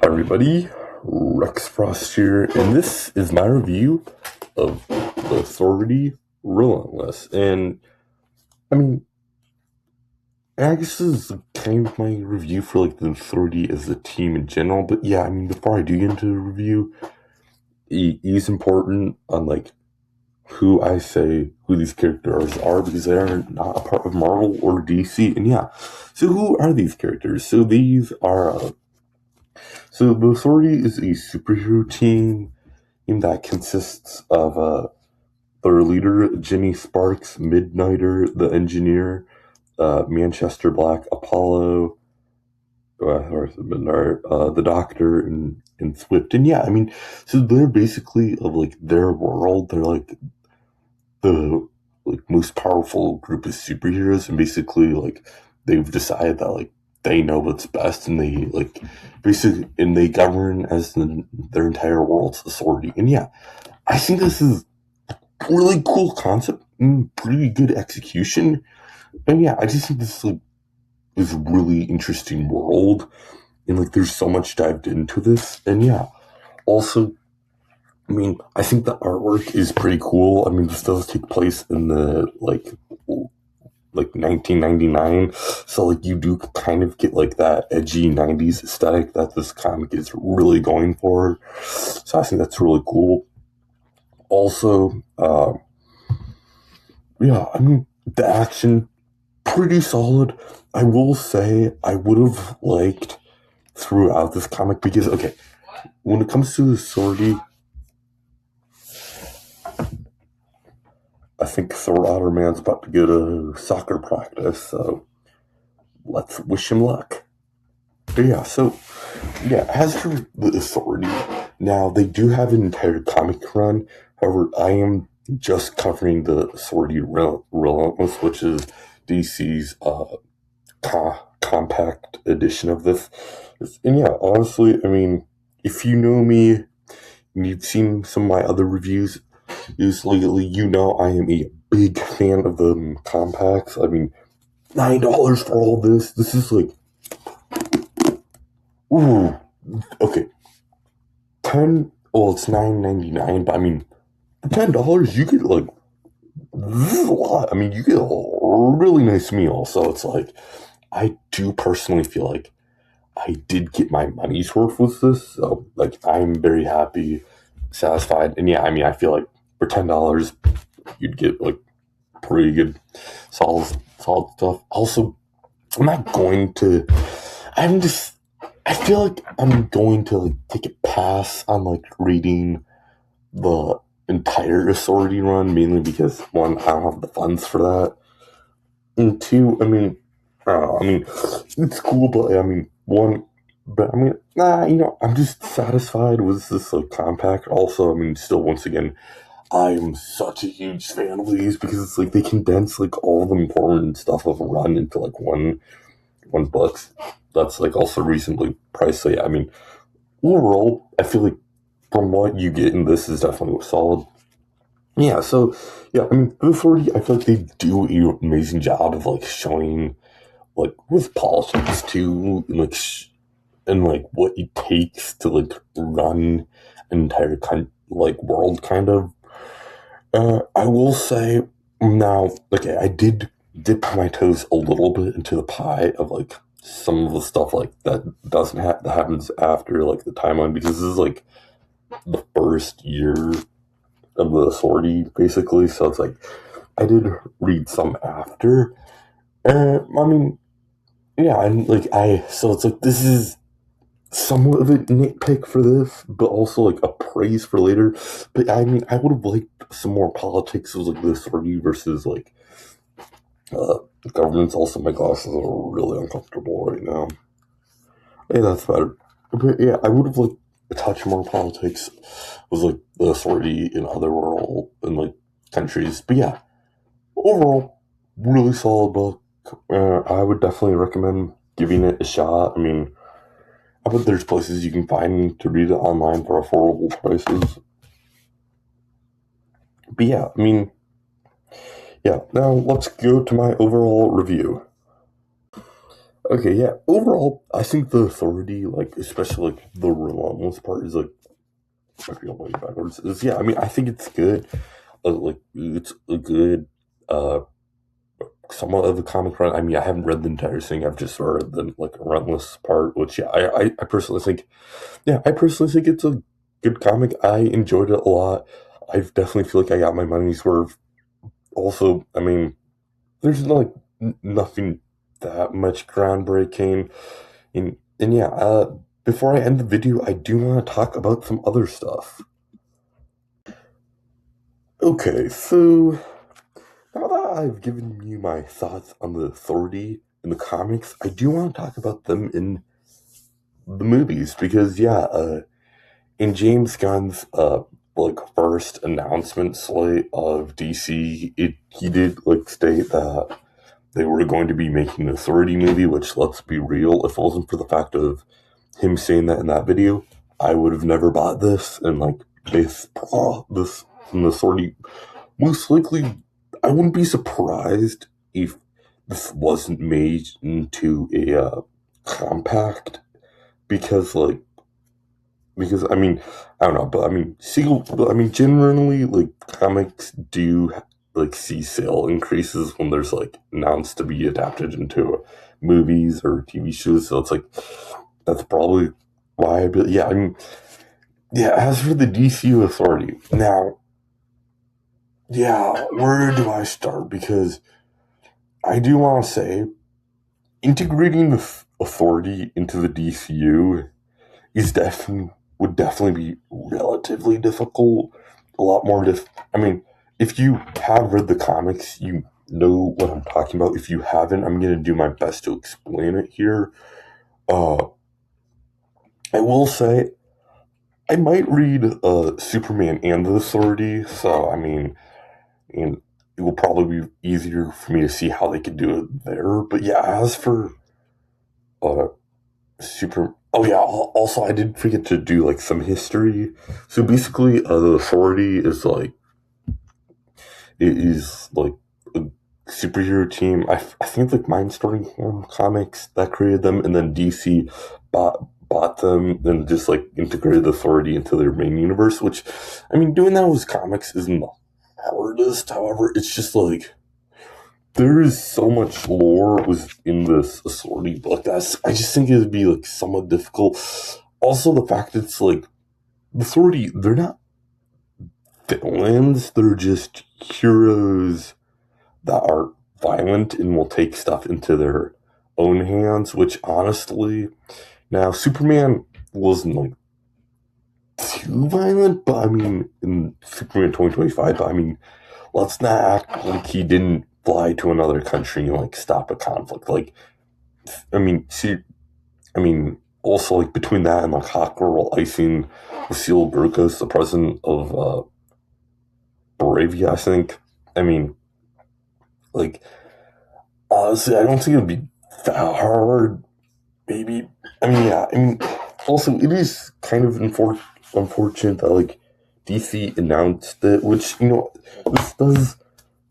Hi everybody, Rex Frost here, and this is my review of The Authority Relentless. And I mean, I guess this is kind of my review for like The Authority as a team in general. But yeah, I mean, before I do get into the review, it is important on like who I say who these characters are, because they are not a part of Marvel or DC. And yeah, so who are these characters? So these are So the Authority is a superhero team that consists of their leader, Jenny Sparks, Midnighter, the Engineer, Manchester Black, Apollo, the Doctor, and Swift. And yeah, I mean, so they're basically of like their world. They're like the most powerful group of superheroes, and basically like they've decided that like they know what's best, and they like basically and they govern as their entire world's authority. And yeah, I think this is a really cool concept and pretty good execution. And yeah, I just think this is a really interesting world, and like there's so much dived into this. And yeah, also, I mean, I think the artwork is pretty cool. I mean, this does take place in the like 1999, so like you do kind of get like that edgy 90s aesthetic that this comic is really going for. So I think that's really cool. Also, yeah, I mean, the action pretty solid. I will say I would have liked throughout this comic, because okay, when it comes to the Authority, I think Thor Otterman's about to go to soccer practice, so let's wish him luck. But yeah, so yeah, as for the Authority, now they do have an entire comic run. However, I am just covering the Authority Relentless, which is DC's compact edition of this. And yeah, honestly, I mean, if you know me and you've seen some of my other reviews lately, you know I am a big fan of the compacts. I mean, $9 for all this. This is like, ooh, okay. It's $9.99, but I mean, for $10 you get like, this is a lot. I mean, you get a really nice meal. So it's like, I do personally feel like I did get my money's worth with this. So like, I'm very happy, satisfied. And yeah, I mean, I feel like for $10 you'd get like pretty good, solid stuff. Also, I feel like I'm going to like take a pass on like reading the entire Authority run, mainly because one, I don't have the funds for that, and two, I mean, I don't know, I mean, it's cool, but I mean, I'm just satisfied with this like compact. Also, I mean, still, once again, I'm such a huge fan of these, because it's like they condense like all the important stuff of a run into like one book. That's like also reasonably priced. So yeah, I mean, overall, I feel like from what you get in this is definitely solid. Yeah, so yeah, I mean, the Authority, I feel like they do an amazing job of like showing like with politics too, and like what it takes to like run an entire like world kind of. I will say now, okay, I did dip my toes a little bit into the pie of like some of the stuff like that that happens after like the timeline, because this is like the first year of the Authority basically. So it's like I did read some after. I mean, yeah, and like so it's like this is somewhat of a nitpick for this, but also like a praise for later. But I mean, I would have liked some more politics. It was like the Authority versus like governments. Also, my glasses are really uncomfortable right now. Hey, that's better. But yeah, I would have liked a touch more politics. Was like the Authority in other world and like countries. But yeah, overall, really solid book. I would definitely recommend giving it a shot. I mean, I bet there's places you can find to read it online for affordable prices. But yeah, I mean, yeah, now let's go to my overall review. Okay, yeah. Overall, I think the authority, like especially like the relentless part, is like might be going backwards. Is yeah. I mean, I think it's good. Like it's a good, uh, somewhat of a comic run. I mean, I haven't read the entire thing. I've just read the like relentless part, which yeah, I personally think, yeah, I personally think it's a good comic. I enjoyed it a lot. I definitely feel like I got my money's worth. Also, I mean, there's like nothing that much groundbreaking. And yeah, before I end the video, I do want to talk about some other stuff. Okay, so now that I've given you my thoughts on the authority in the comics, I do want to talk about them in the movies because yeah, in James Gunn's like first announcement slate of DC, he did like state that they were going to be making the Authority movie, which let's be real, if it wasn't for the fact of him saying that in that video, I would have never bought this. And like this from the Authority, most likely, I wouldn't be surprised if this wasn't made into a compact because like because I mean I don't know, but I mean generally like comics do like see sale increases when there's like announced to be adapted into movies or TV shows. So it's like that's probably why. Yeah, I mean, yeah. As for the DCU Authority, now, yeah, where do I start? Because I do want to say integrating the Authority into the DCU is definitely would definitely be relatively difficult. A lot more I mean, if you have read the comics, you know what I'm talking about. If you haven't, I'm gonna do my best to explain it here. Uh, I will say I might read Superman and the Authority, so I mean, and it will probably be easier for me to see how they could do it there. But yeah, as for uh, oh yeah. Also, I did forget to do like some history. So basically, the Authority is like it is like a superhero team. I think like Mindstorm Comics that created them, and then DC bought them and just like integrated the Authority into their main universe. Which, I mean, doing that with comics isn't the hardest. However, it's just like there is so much lore within this Authority book. I just think it would be like somewhat difficult. Also, the fact it's like the Authority, they're not villains; they're just heroes that are violent and will take stuff into their own hands. Which honestly, now Superman wasn't like too violent, but I mean, in Superman 2025, but I mean, let's not act like he didn't fly to another country and like stop a conflict. Like, I mean, see, I mean, also like between that and like Hawkgirl icing Lucille Burgos, the president of Bravia, I think. I mean, like honestly, I don't think it would be that hard. Maybe. I mean, yeah. I mean, also it is kind of unfortunate that like DC announced it, which this does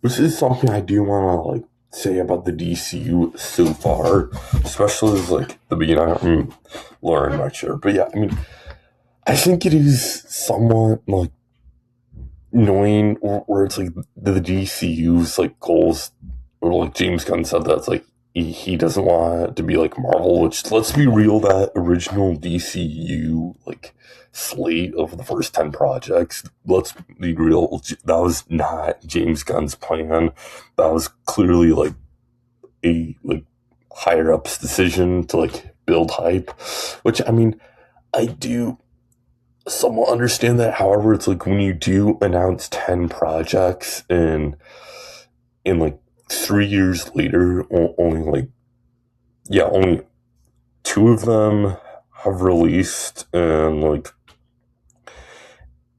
which is something I do want to like say about the DCU so far, especially as like the beginning. I'm learning much here, but yeah, I mean, I think it is somewhat like annoying where it's like the DCU's like goals, or like James Gunn said that it's like he doesn't want it to be like Marvel. Which let's be real, that original DCU like slate of the first 10 projects, let's be real, that was not James Gunn's plan. That was clearly like a like higher ups decision to like build hype, which I mean I do somewhat understand that. However, it's like when you do announce 10 projects and in like 3 years later, only like only two of them have released, and like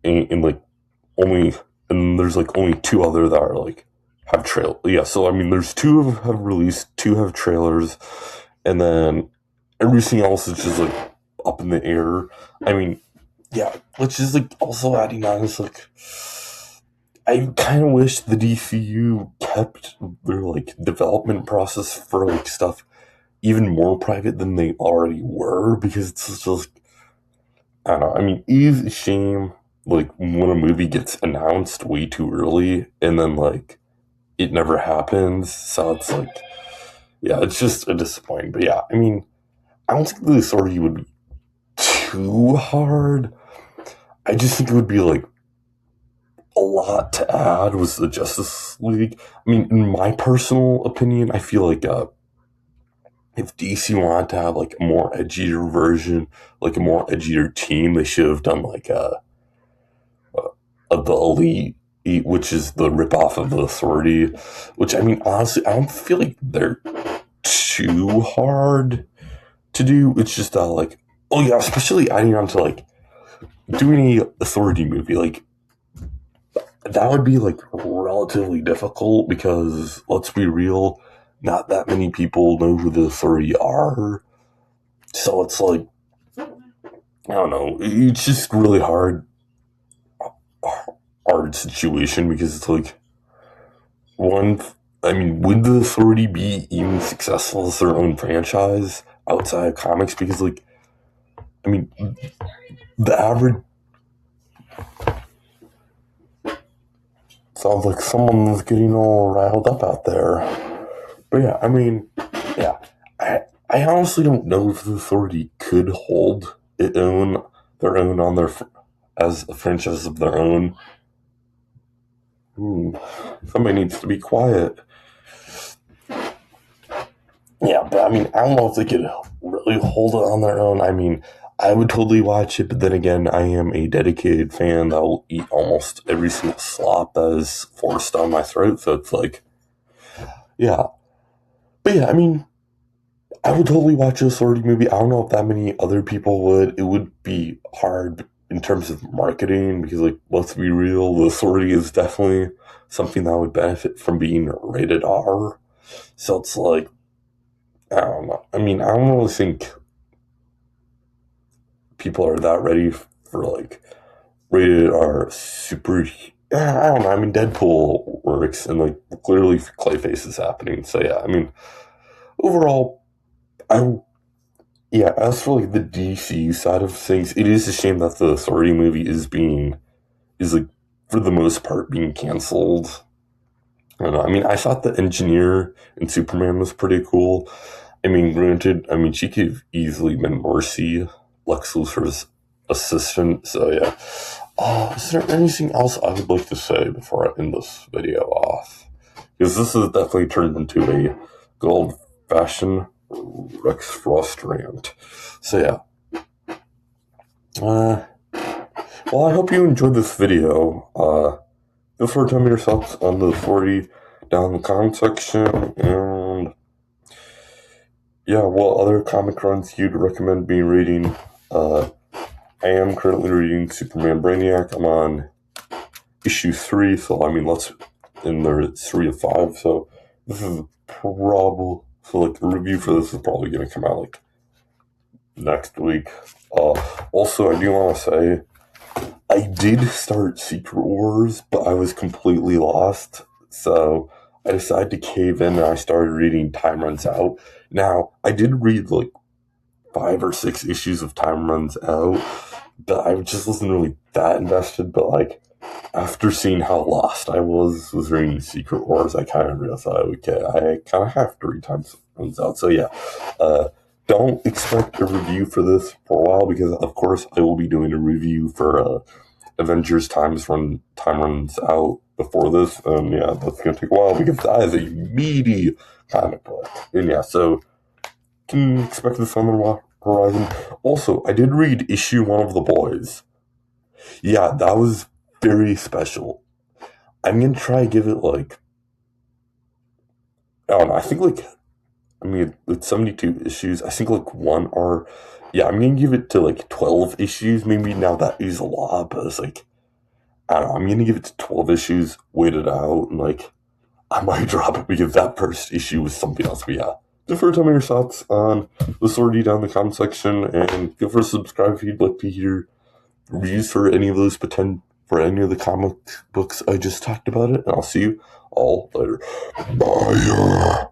in like only and there's like only two other that are like have trail. Yeah, so I mean, there's two have released, two have trailers, and then everything else is just like up in the air. I mean, yeah, which is like also adding on is like I kind of wish the DCU kept their like development process for like stuff even more private than they already were, because it's just, I don't know. I mean, it is a shame, like, when a movie gets announced way too early and then, like, it never happens. So it's like, yeah, it's just a disappointment. But yeah, I mean, I don't think the authority would be too hard. I just think it would be, like, a lot to add was the Justice League. I mean, in my personal opinion, I feel like if DC wanted to have like a more edgier version, like a more edgier team, they should have done like the Elite, which is the ripoff of the Authority. Which, I mean, honestly, I don't feel like they're too hard to do. It's just like, oh yeah, especially adding on to like doing a Authority movie, like that would be like relatively difficult because let's be real, not that many people know who the Authority are. So it's like, I don't know, it's just really hard situation because it's like, one, I mean, would the Authority be even successful as their own franchise outside of comics? Because, like, I mean, the average. Sounds like someone's getting all riled up out there. But yeah, I mean, yeah. I honestly don't know if the Authority could hold their own on their as a franchise of their own. Somebody needs to be quiet. Yeah, but I mean, I don't know if they could really hold it on their own. I mean, I would totally watch it, but then again, I am a dedicated fan that will eat almost every single slop that is forced down my throat. So it's like, yeah. But yeah, I mean, I would totally watch a Authority movie. I don't know if that many other people would. It would be hard in terms of marketing because, like, let's be real, the Authority is definitely something that would benefit from being rated R. So it's like, I don't know. I mean, I don't really think people are that ready for like rated R super. I don't know. I mean, Deadpool works, and like clearly Clayface is happening. So yeah, I mean, overall, as for like the DC side of things, it is a shame that the Authority movie is like for the most part being canceled. I don't know. I mean, I thought the engineer in Superman was pretty cool. I mean, granted, I mean, she could have easily been Mercy, Lex Luthor's assistant. So yeah. Is there anything else I would like to say before I end this video off? Because this has definitely turned into a good old-fashioned Rex Frost rant. So yeah. Well, I hope you enjoyed this video. Feel free to tell me your thoughts on the Authority down in the comment section, and yeah, what other comic runs you'd recommend me reading. I am currently reading Superman Brainiac. I'm on issue 3, so I mean, there's 3 of 5, so this is probably, so like the review for this is probably going to come out like next week. Also, I do want to say, I did start Secret Wars, but I was completely lost, so I decided to cave in and I started reading Time Runs Out. Now, I did read like 5 or 6 issues of Time Runs Out, but I just wasn't really that invested. But like, after seeing how lost I was reading Secret Wars, I kind of realized, okay, I kind of have to read Time Runs Out. So yeah, don't expect a review for this for a while, because of course I will be doing a review for Avengers Time Runs Out before this, and yeah, that's gonna take a while because that is a meaty comic book. And yeah, so can expect this on the horizon. Also, I did read issue 1 of The Boys. Yeah, that was very special. I'm gonna try to give it like, I don't know, I think like, I mean, it's 72 issues. I think like I'm gonna give it to like 12 issues. Maybe now that is a lot, but it's like, I don't know, I'm gonna give it to 12 issues, wait it out, and like, I might drop it because that first issue was something else. But yeah, feel free to tell me your thoughts on the Authority down in the comment section, and feel free to subscribe if you'd like to hear reviews for any of those for any of the comic books I just talked about it. And I'll see you all later. Bye.